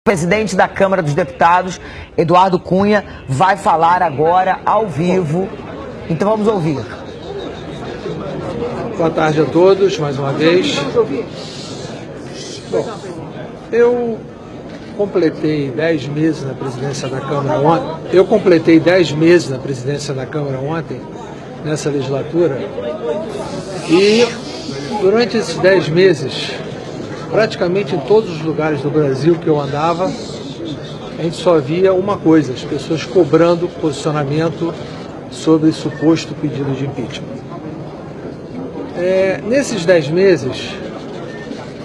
O presidente da Câmara dos Deputados, Eduardo Cunha, vai falar agora ao vivo. Então vamos ouvir. Boa tarde a todos, mais uma vez. Bom, eu completei 10 meses na presidência da Câmara ontem. Nessa legislatura. E durante esses 10 meses, praticamente em todos os lugares do Brasil que eu andava, a gente só via uma coisa: as pessoas cobrando posicionamento sobre suposto pedido de impeachment. Nesses 10 meses,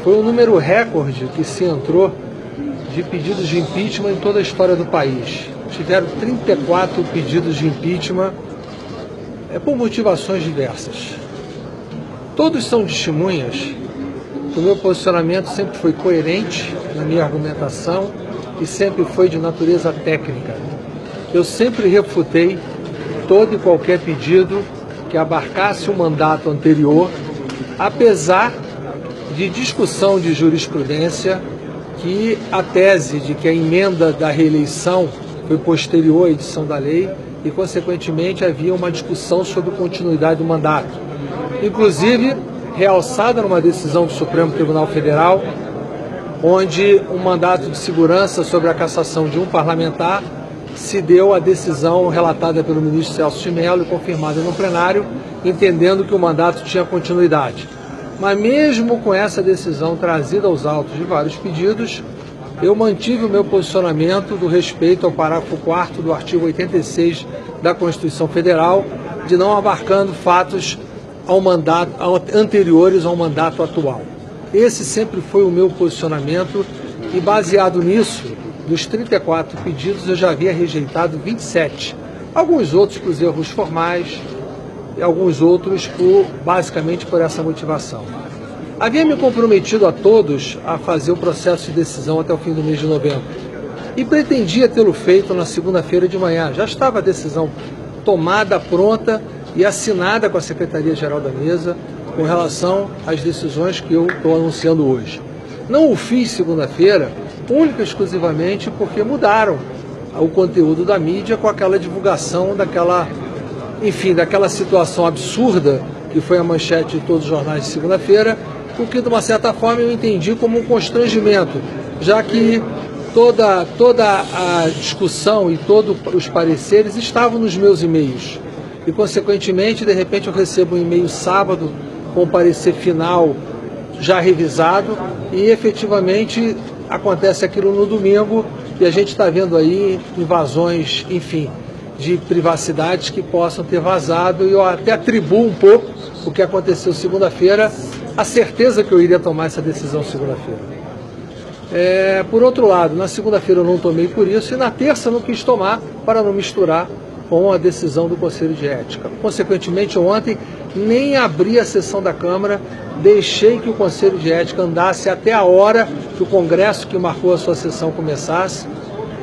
foi um número recorde que se entrou de pedidos de impeachment em toda a história do país. Tiveram 34 pedidos de impeachment por motivações diversas. Todos são testemunhas que o meu posicionamento sempre foi coerente na minha argumentação e sempre foi de natureza técnica. Eu sempre refutei todo e qualquer pedido que abarcasse o mandato anterior, apesar de discussão de jurisprudência que a tese de que a emenda da reeleição foi posterior à edição da lei e, consequentemente, havia uma discussão sobre a continuidade do mandato. Inclusive, realçada numa decisão do Supremo Tribunal Federal, onde um mandato de segurança sobre a cassação de um parlamentar se deu à decisão relatada pelo ministro Celso de Mello e confirmada no plenário, entendendo que o mandato tinha continuidade. Mas mesmo com essa decisão trazida aos autos de vários pedidos, eu mantive o meu posicionamento do respeito ao parágrafo 4º do artigo 86 da Constituição Federal, de não abarcando fatos anteriores ao mandato atual. Esse sempre foi o meu posicionamento e, baseado nisso, dos 34 pedidos eu já havia rejeitado 27. Alguns outros por erros formais e alguns outros basicamente por essa motivação. Havia me comprometido a todos a fazer o processo de decisão até o fim do mês de novembro e pretendia tê-lo feito na segunda-feira de manhã. Já estava a decisão tomada, pronta e assinada com a Secretaria-Geral da Mesa com relação às decisões que eu estou anunciando hoje. Não o fiz segunda-feira, única e exclusivamente porque mudaram o conteúdo da mídia com aquela divulgação daquela situação absurda que foi a manchete de todos os jornais de segunda-feira, o que, de uma certa forma, eu entendi como um constrangimento, já que toda a discussão e todos os pareceres estavam nos meus e-mails. E, consequentemente, de repente eu recebo um e-mail sábado com o parecer final já revisado e, efetivamente, acontece aquilo no domingo e a gente está vendo aí invasões, enfim, de privacidades que possam ter vazado, e eu até atribuo um pouco o que aconteceu segunda-feira, a certeza que eu iria tomar essa decisão segunda-feira. Por outro lado, na segunda-feira eu não tomei por isso e na terça eu não quis tomar para não misturar com a decisão do Conselho de Ética. Consequentemente, ontem nem abri a sessão da Câmara, deixei que o Conselho de Ética andasse até a hora que o Congresso que marcou a sua sessão começasse,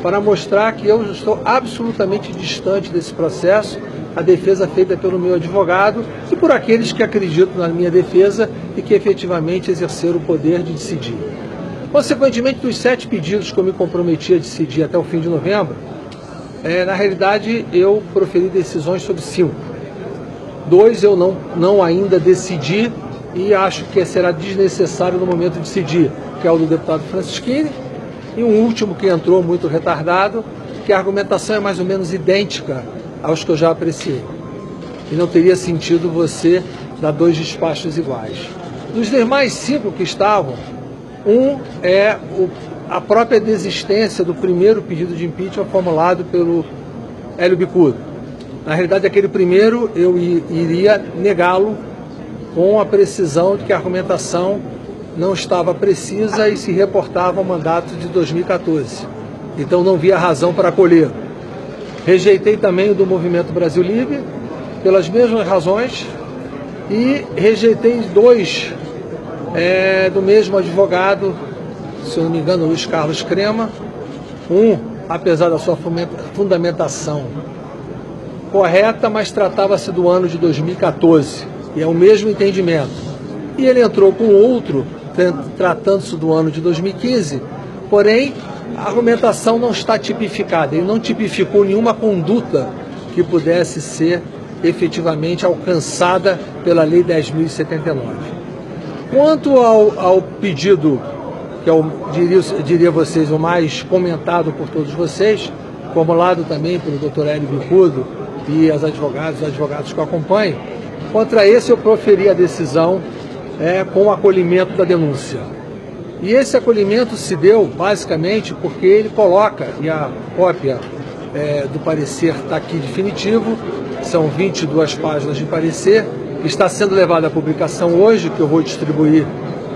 para mostrar que eu estou absolutamente distante desse processo, a defesa feita pelo meu advogado e por aqueles que acreditam na minha defesa e que efetivamente exerceram o poder de decidir. Consequentemente, dos 7 pedidos que eu me comprometi a decidir até o fim de novembro, na realidade eu proferi decisões sobre 5. 2 eu não ainda decidi e acho que será desnecessário no momento de decidir, que é o do deputado Francisquini, e um último que entrou muito retardado, que a argumentação é mais ou menos idêntica aos que eu já apreciei. E não teria sentido você dar 2 despachos iguais. Dos demais 5 que estavam, um é a própria desistência do primeiro pedido de impeachment formulado pelo Hélio Bicudo. Na realidade, aquele primeiro eu iria negá-lo com a precisão de que a argumentação não estava precisa e se reportava ao mandato de 2014. Então não via razão para acolher. Rejeitei também o do Movimento Brasil Livre, pelas mesmas razões, e rejeitei 2 do mesmo advogado, se eu não me engano, Luiz Carlos Crema. Apesar da sua fundamentação correta, mas tratava-se do ano de 2014, e é o mesmo entendimento. E ele entrou com outro, tratando-se do ano de 2015, porém a argumentação não está tipificada, ele não tipificou nenhuma conduta que pudesse ser efetivamente alcançada pela Lei 10.079. Quanto ao pedido, que eu diria a vocês o mais comentado por todos vocês, formulado também pelo Dr. Hélio Bicudo e os advogados que o acompanham, contra esse eu proferi a decisão com o acolhimento da denúncia. E esse acolhimento se deu basicamente porque ele coloca, e a cópia do parecer está aqui definitivo, são 22 páginas de parecer, que está sendo levado à publicação hoje, que eu vou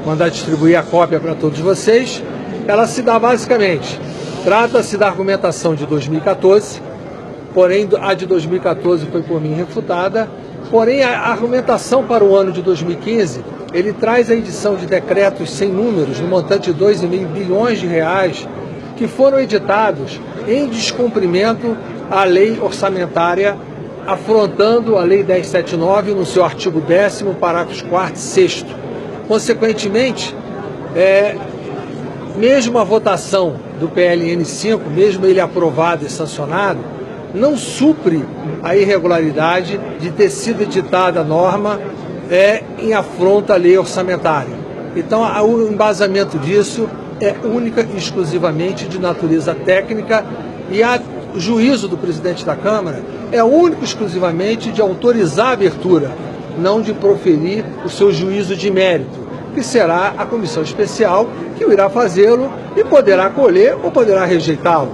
mandar distribuir a cópia para todos vocês. Ela se dá basicamente, trata-se da argumentação de 2014, porém a de 2014 foi por mim refutada, porém a argumentação para o ano de 2015, ele traz a edição de decretos sem números, no montante de 2,5 bilhões de reais, que foram editados em descumprimento à lei orçamentária, afrontando a Lei 10.079 no seu artigo 10º, parágrafos 4º e 6º. Consequentemente, mesmo a votação do PLN 5, mesmo ele aprovado e sancionado, não supre a irregularidade de ter sido editada a norma em afronta à lei orçamentária. Então, o embasamento disso é única e exclusivamente de natureza técnica e o juízo do presidente da Câmara é único e exclusivamente de autorizar a abertura, não de proferir o seu juízo de mérito, que será a comissão especial que irá fazê-lo e poderá acolher ou poderá rejeitá-lo.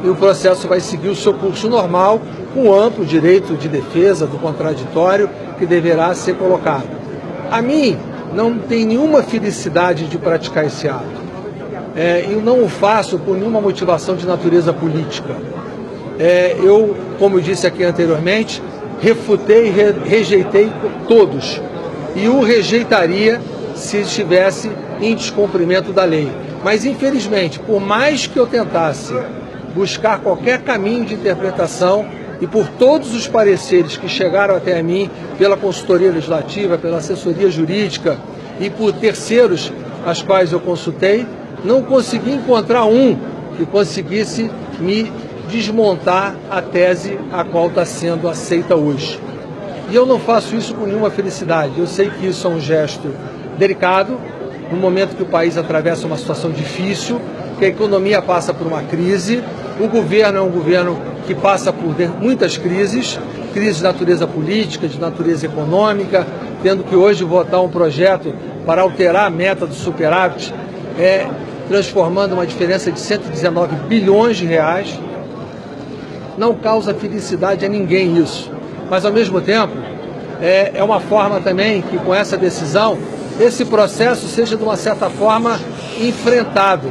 E o processo vai seguir o seu curso normal, com amplo direito de defesa do contraditório que deverá ser colocado. A mim não tem nenhuma felicidade de praticar esse ato. Eu não o faço por nenhuma motivação de natureza política. Eu, como eu disse aqui anteriormente, refutei e rejeitei todos. E o rejeitaria se estivesse em descumprimento da lei. Mas, infelizmente, por mais que eu tentasse buscar qualquer caminho de interpretação e por todos os pareceres que chegaram até a mim pela consultoria legislativa, pela assessoria jurídica e por terceiros as quais eu consultei, não consegui encontrar um que conseguisse me desmontar a tese a qual está sendo aceita hoje. E eu não faço isso com nenhuma felicidade. Eu sei que isso é um gesto delicado, no momento que o país atravessa uma situação difícil, que a economia passa por uma crise, o governo é um governo que passa por muitas crises de natureza política, de natureza econômica, tendo que hoje votar um projeto para alterar a meta do superávit, transformando uma diferença de 119 bilhões de reais. Não causa felicidade a ninguém isso, mas ao mesmo tempo é uma forma também que com essa decisão esse processo seja de uma certa forma enfrentado.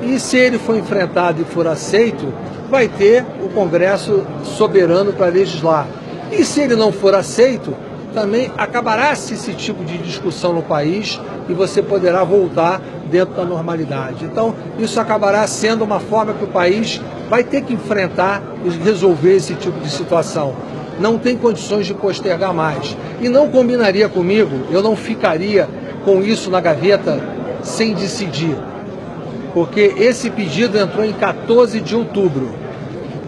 E se ele for enfrentado e for aceito, vai ter o Congresso soberano para legislar. E se ele não for aceito, também acabará-se esse tipo de discussão no país e você poderá voltar dentro da normalidade. Então, isso acabará sendo uma forma que o país vai ter que enfrentar e resolver esse tipo de situação. Não tem condições de postergar mais. E não combinaria comigo, eu não ficaria com isso na gaveta sem decidir. Porque esse pedido entrou em 14 de outubro.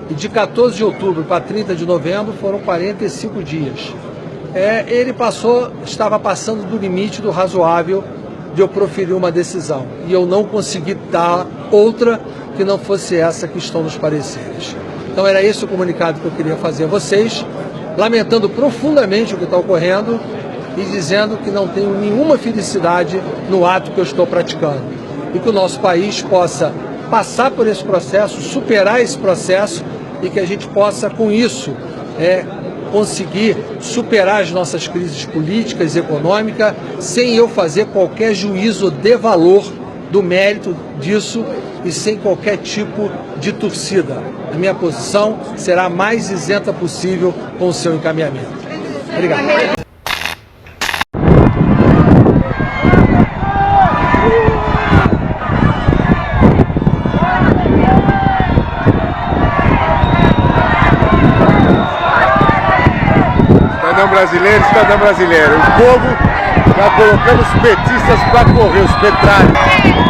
E de 14 de outubro para 30 de novembro foram 45 dias. Ele estava passando do limite do razoável de eu proferir uma decisão. E eu não consegui dar outra que não fosse essa que estão nos pareceres. Então era esse o comunicado que eu queria fazer a vocês, lamentando profundamente o que está ocorrendo e dizendo que não tenho nenhuma felicidade no ato que eu estou praticando. E que o nosso país possa passar por esse processo, superar esse processo e que a gente possa, com isso, conseguir superar as nossas crises políticas e econômicas sem eu fazer qualquer juízo de valor do mérito disso e sem qualquer tipo de torcida. A minha posição será a mais isenta possível com o seu encaminhamento. Obrigado. Cidadão brasileiro, o povo está colocando os petistas para correr, os petrários.